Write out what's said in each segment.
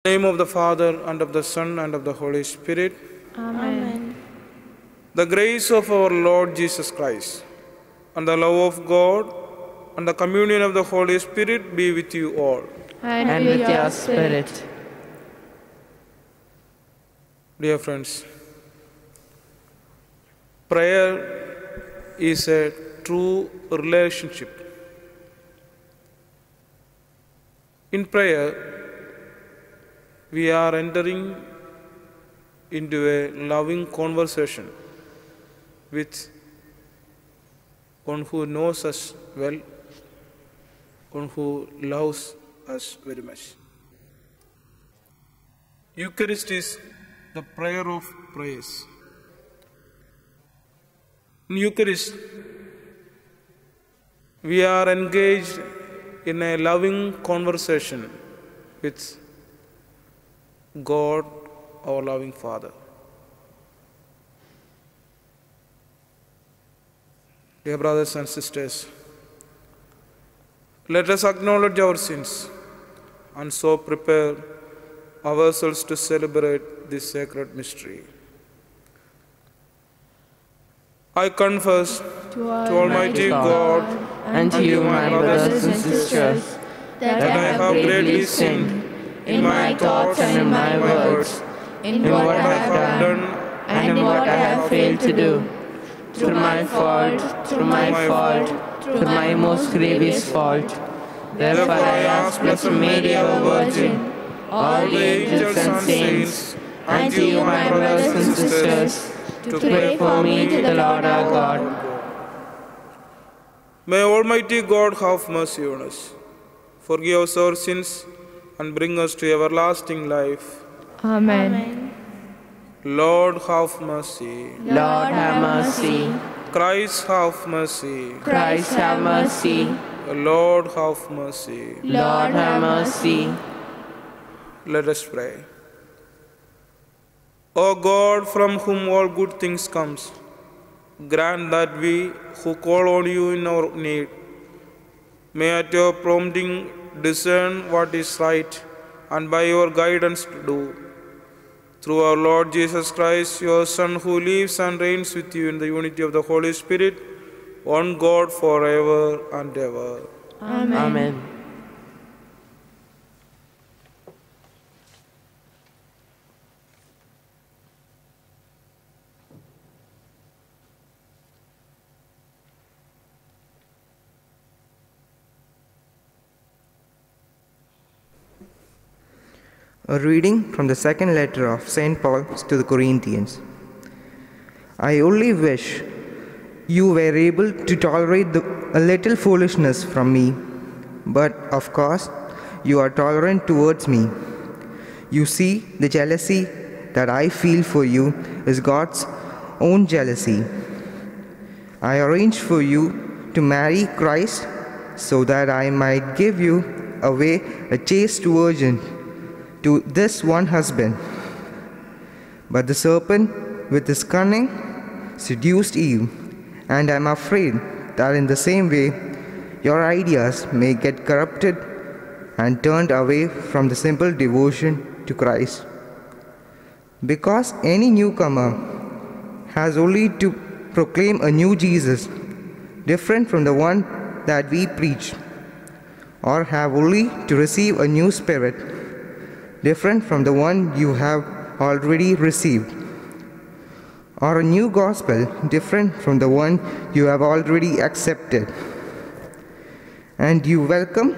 In the name of the Father, and of the Son, and of the Holy Spirit. Amen. The grace of our Lord Jesus Christ, and the love of God, and the communion of the Holy Spirit be with you all. And with your spirit. Dear friends, prayer is a true relationship. In prayer, we are entering into a loving conversation with one who knows us well, one who loves us very much. Eucharist is the prayer of prayers. In Eucharist, we are engaged in a loving conversation with God, our loving Father. Dear brothers and sisters, let us acknowledge our sins and so prepare ourselves to celebrate this sacred mystery. I confess to Almighty God and to you, my brothers and sisters, that I have greatly sinned in my thoughts and in my words, in what I have done and in what I have failed to do. Through my fault, through my most grievous fault. Therefore I ask Blessed Mary, our Virgin, all the angels and saints, and to you, my brothers and sisters, to pray for me to the Lord our God. May Almighty God have mercy on us, forgive us our sins, and bring us to everlasting life. Amen. Lord, have mercy. Lord, have mercy. Christ, have mercy. Christ, have mercy. Lord, have mercy. Lord, have mercy. Let us pray. O God, from whom all good things comes, grant that we who call on you in our need may at your prompting discern what is right and by your guidance to do. Through our Lord Jesus Christ, your Son, who lives and reigns with you in the unity of the Holy Spirit, one God forever and ever. Amen. Amen. A reading from the second letter of St. Paul to the Corinthians. I only wish you were able to tolerate a little foolishness from me, but of course you are tolerant towards me. You see, the jealousy that I feel for you is God's own jealousy. I arranged for you to marry Christ so that I might give you away a chaste virgin to this one husband. But the serpent with his cunning seduced Eve, and I am afraid that in the same way your ideas may get corrupted and turned away from the simple devotion to Christ. Because any newcomer has only to proclaim a new Jesus, different from the one that we preach, or have only to receive a new spirit, different from the one you have already received, or a new gospel different from the one you have already accepted. And you welcome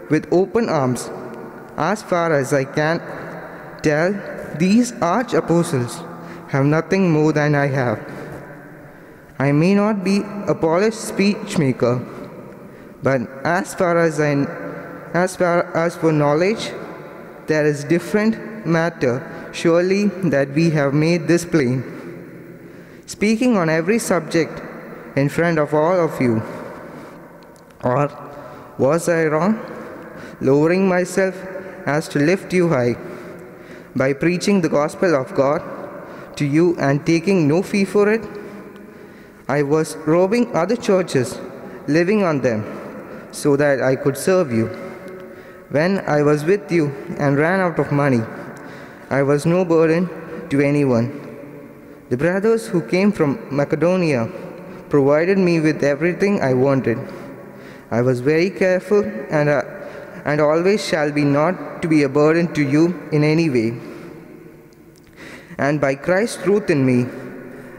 with open arms, as far as I can tell, these arch apostles have nothing more than I have. I may not be a polished speech maker, but as far as for knowledge, there is different matter, surely, that we have made this plain. Speaking on every subject in front of all of you. Or was I wrong, lowering myself as to lift you high, by preaching the gospel of God to you and taking no fee for it? I was robbing other churches, living on them, so that I could serve you. When I was with you and ran out of money, I was no burden to anyone. The brothers who came from Macedonia provided me with everything I wanted. I was very careful and always shall be not to be a burden to you in any way. And by Christ's truth in me,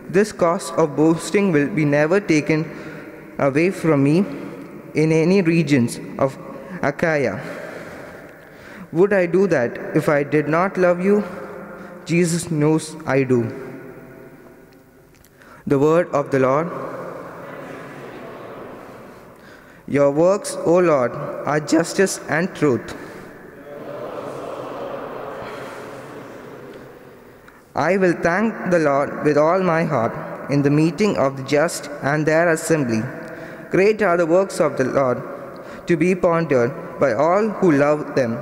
this cause of boasting will be never taken away from me in any regions of Achaia. Would I do that if I did not love you? Jesus knows I do. The word of the Lord. Your works, O Lord, are justice and truth. I will thank the Lord with all my heart in the meeting of the just and their assembly. Great are the works of the Lord, to be pondered by all who love them.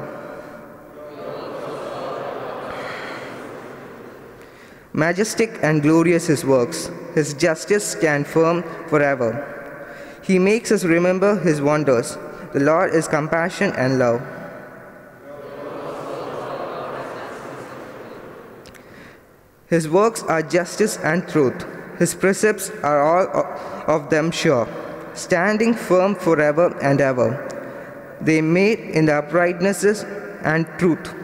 Majestic and glorious his works, his justice stands firm forever. He makes us remember his wonders. The Lord is compassion and love. His works are justice and truth. His precepts are all of them sure, standing firm forever and ever. They made in the uprightnesses and truth.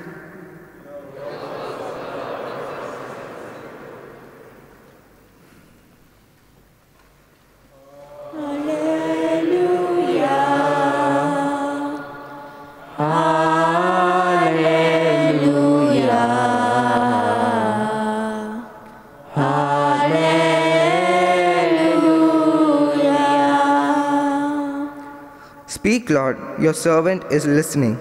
Speak, Lord, your servant is listening.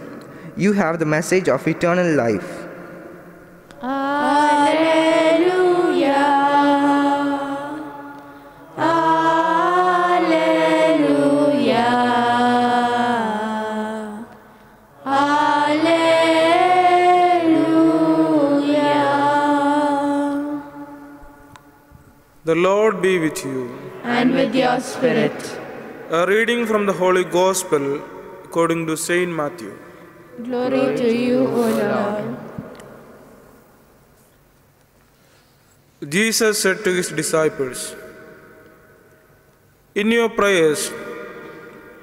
You have the message of eternal life. Alleluia. Alleluia. Alleluia. The Lord be with you. And with your spirit. A reading from the Holy Gospel according to Saint Matthew. Glory to you, O Lord. Jesus said to his disciples, "In your prayers,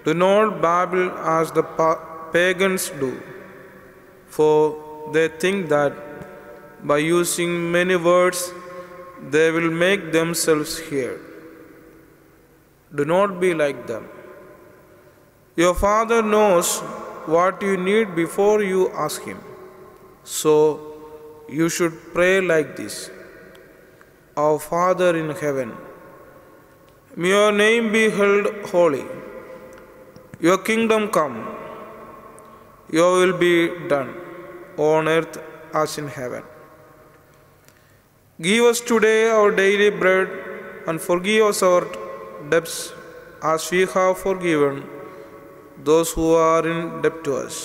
do not babble as the pagans do, for they think that by using many words they will make themselves heard. Do not be like them. Your Father knows what you need before you ask Him. So you should pray like this: Our Father in heaven, may your name be held holy. Your kingdom come. Your will be done on earth as in heaven. Give us today our daily bread, and forgive us our debts as we have forgiven those who are in debt to us.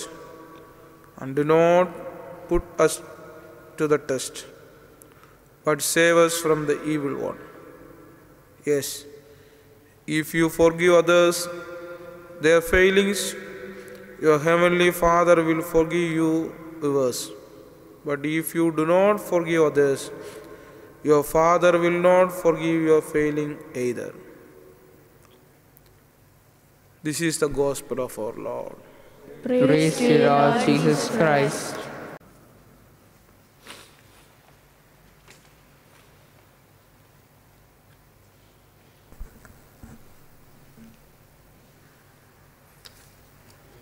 And do not put us to the test, but save us from the evil one. Yes, if you forgive others their failings, your heavenly Father will forgive you yours. But if you do not forgive others, your Father will not forgive your failing either." This is the gospel of our Lord. Praise to you, Lord Jesus Christ.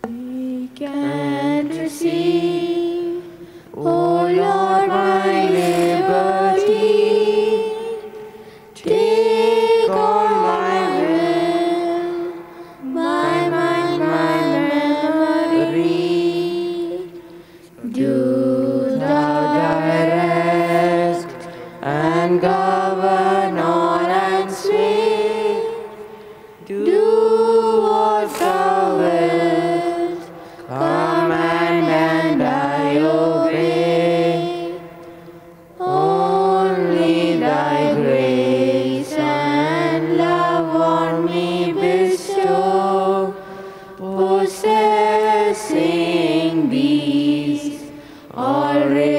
We can receive, O Lord, my liberty. Take all my will, my mind, my memory. Do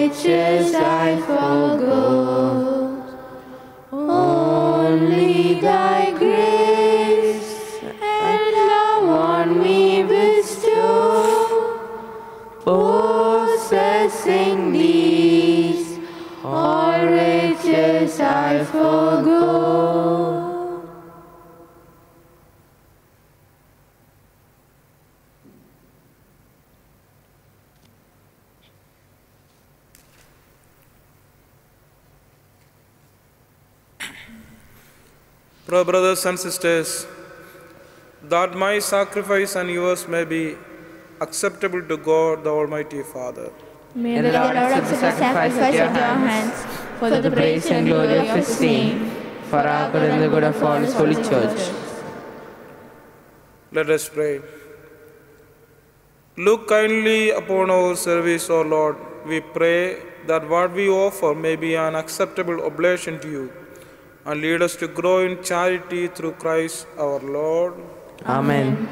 riches I forgot. Only thy grace and love on me bestow, possessing these, all riches I forgot. Brothers and sisters, that my sacrifice and yours may be acceptable to God, the Almighty Father. May the Lord accept the sacrifice at your hands for the praise and glory of His name, for our good and the good of all His holy church. Let us pray. Look kindly upon our service, O Lord. We pray that what we offer may be an acceptable oblation to you, and lead us to grow in charity through Christ our Lord. Amen.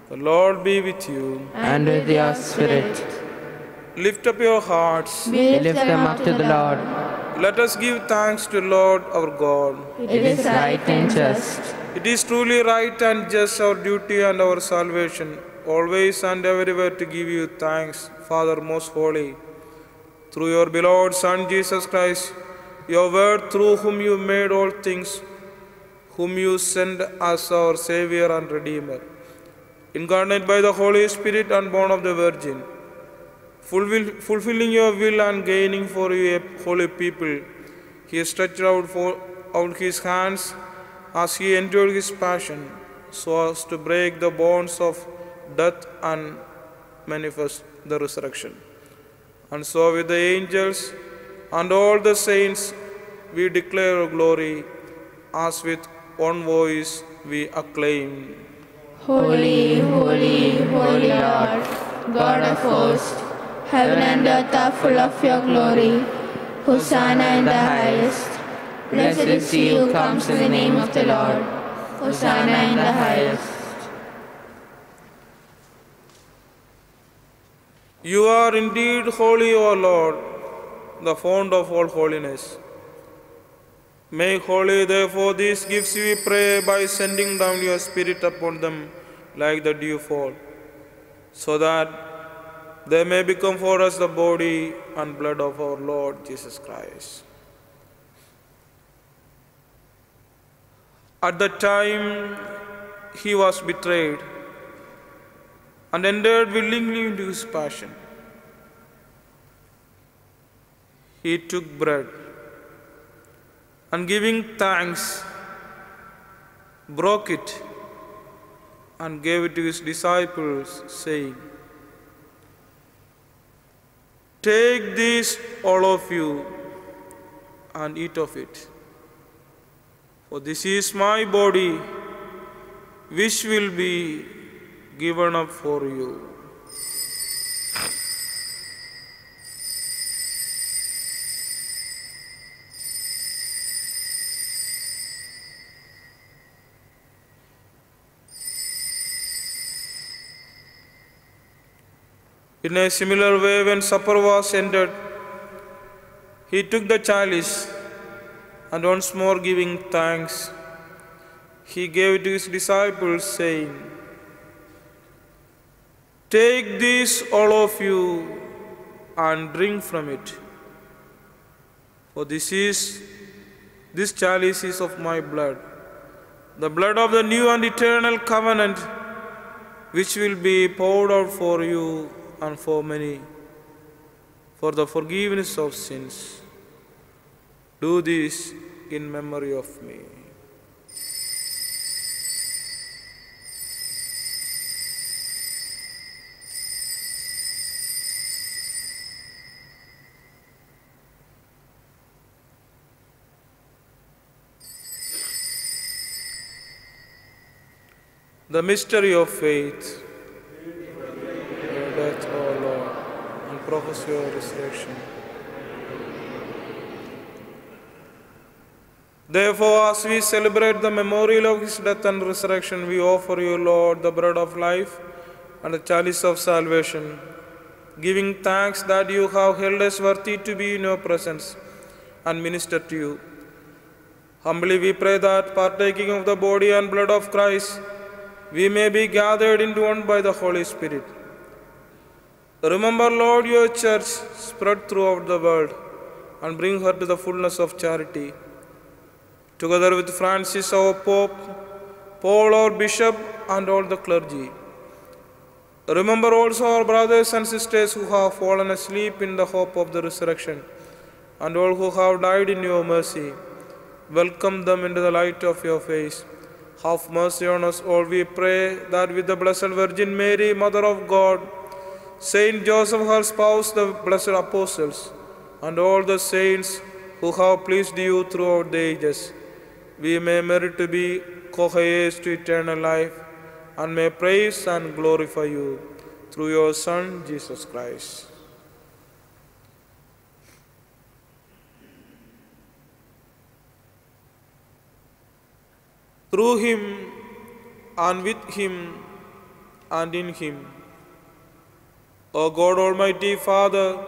The Lord be with you. And with your spirit. Lift up your hearts. We lift them up to the Lord. Let us give thanks to Lord our God. It is right and just. It is truly right and just, our duty and our salvation, always and everywhere to give you thanks, Father most holy, through your beloved Son Jesus Christ, your word through whom you made all things, whom you sent as our Savior and Redeemer, incarnate by the Holy Spirit and born of the Virgin, fulfilling your will and gaining for you a holy people. He stretched out his hands as he endured his passion, so as to break the bonds of death and manifest the resurrection. And so with the angels and all the saints we declare your glory, as with one voice we acclaim. Holy, holy, holy Lord, God of hosts, heaven and earth are full of your glory. Hosanna in the highest. Blessed is he who comes in the name of the Lord. Hosanna in the highest. You are indeed holy, O Lord, the fount of all holiness. Make holy, therefore, these gifts, we pray, by sending down your Spirit upon them like the dewfall, so that they may become for us the body and blood of our Lord Jesus Christ. At the time he was betrayed and entered willingly into his passion, he took bread and, giving thanks, broke it and gave it to his disciples, saying, "Take this, all of you, and eat of it. For this is my body, which will be given up for you." In a similar way, when supper was ended, he took the chalice, and once more giving thanks, he gave it to his disciples, saying, "Take this, all of you, and drink from it. For this chalice is of my blood, the blood of the new and eternal covenant, which will be poured out for you and for many, for the forgiveness of sins. Do this in memory of me." The mystery of faith. Your death, O Lord, and profess your resurrection. Therefore, as we celebrate the memorial of his death and resurrection, we offer you, Lord, the bread of life and the chalice of salvation. giving thanks that you have held us worthy to be in your presence and minister to you. Humbly we pray that, partaking of the body and blood of Christ, we may be gathered into one by the Holy Spirit. Remember, Lord, your church spread throughout the world and bring her to the fullness of charity. Together with Francis, our Pope, Paul, our Bishop, and all the clergy. Remember also our brothers and sisters who have fallen asleep in the hope of the resurrection, and all who have died in your mercy. Welcome them into the light of your face. Have mercy on us all, we pray, that with the Blessed Virgin Mary, Mother of God, Saint Joseph, her spouse, the blessed apostles, and all the saints who have pleased you throughout the ages, we may merit to be co-heirs to eternal life, and may praise and glorify you through your Son, Jesus Christ. Through him, and with him, and in him, O God, Almighty Father,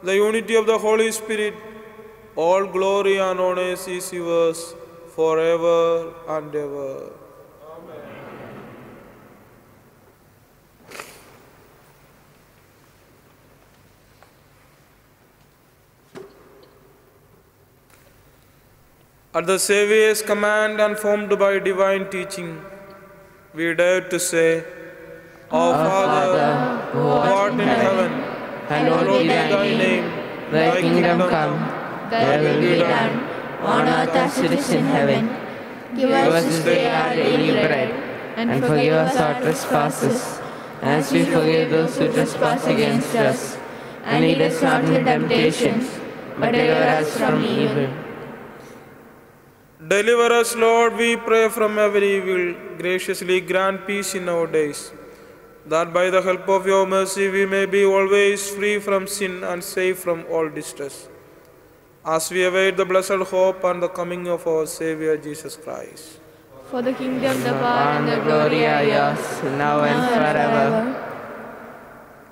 the unity of the Holy Spirit, all glory and honor is yours forever and ever. At the Saviour's command and formed by divine teaching, we dare to say, Our Father, who art in heaven, hallowed be thy name. Thy kingdom come, thy will be done, on earth as it is in heaven. Give us this day our daily bread, and forgive us our trespasses, as we forgive those who trespass against us. And lead us not into temptation, but deliver us from evil. Deliver us, Lord, we pray, from every evil. Graciously grant peace in our days, that by the help of your mercy we may be always free from sin and safe from all distress, as we await the blessed hope and the coming of our Savior Jesus Christ. For the kingdom, the power, and the glory are yours, now and forever.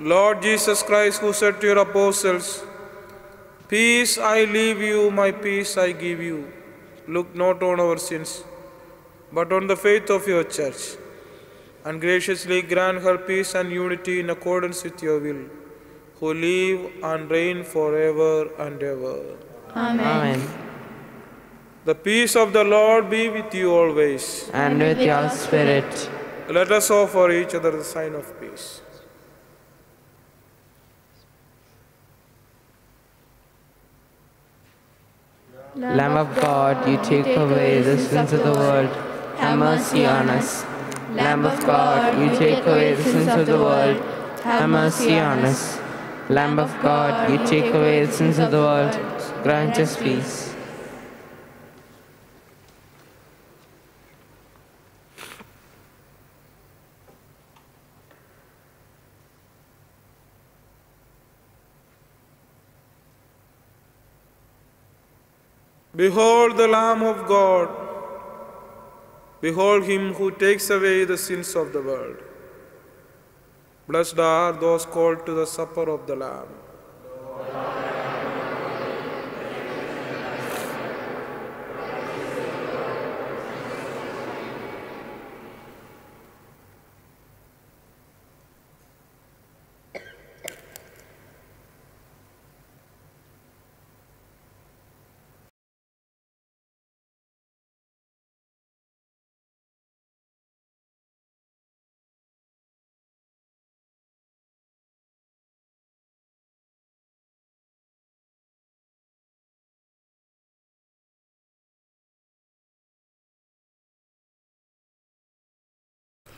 Lord Jesus Christ, who said to your apostles, Peace I leave you, my peace I give you. Look not on our sins, but on the faith of your church, and graciously grant her peace and unity in accordance with your will, who live and reign forever and ever. Amen. The peace of the Lord be with you always. And with your spirit. Let us offer each other the sign of peace. Lamb of God, you take away the sins of the world. Have mercy on us. Lamb of God, you take away the sins of the world. Have mercy on us. Lamb of God, you take away the sins of the world. Grant us peace. Behold the Lamb of God. Behold him who takes away the sins of the world. Blessed are those called to the supper of the Lamb.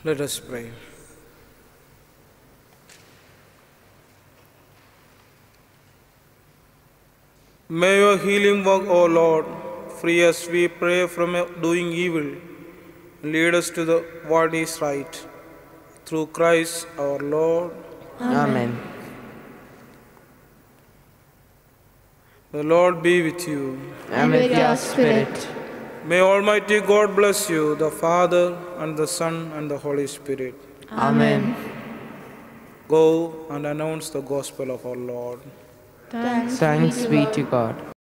Let us pray. May your healing work, O Lord, free us, we pray, from doing evil, lead us to what is right. Through Christ our Lord. Amen. The Lord be with you. And with your spirit. May Almighty God bless you, the Father, and the Son, and the Holy Spirit. Amen. Go and announce the gospel of our Lord. Thanks be to God.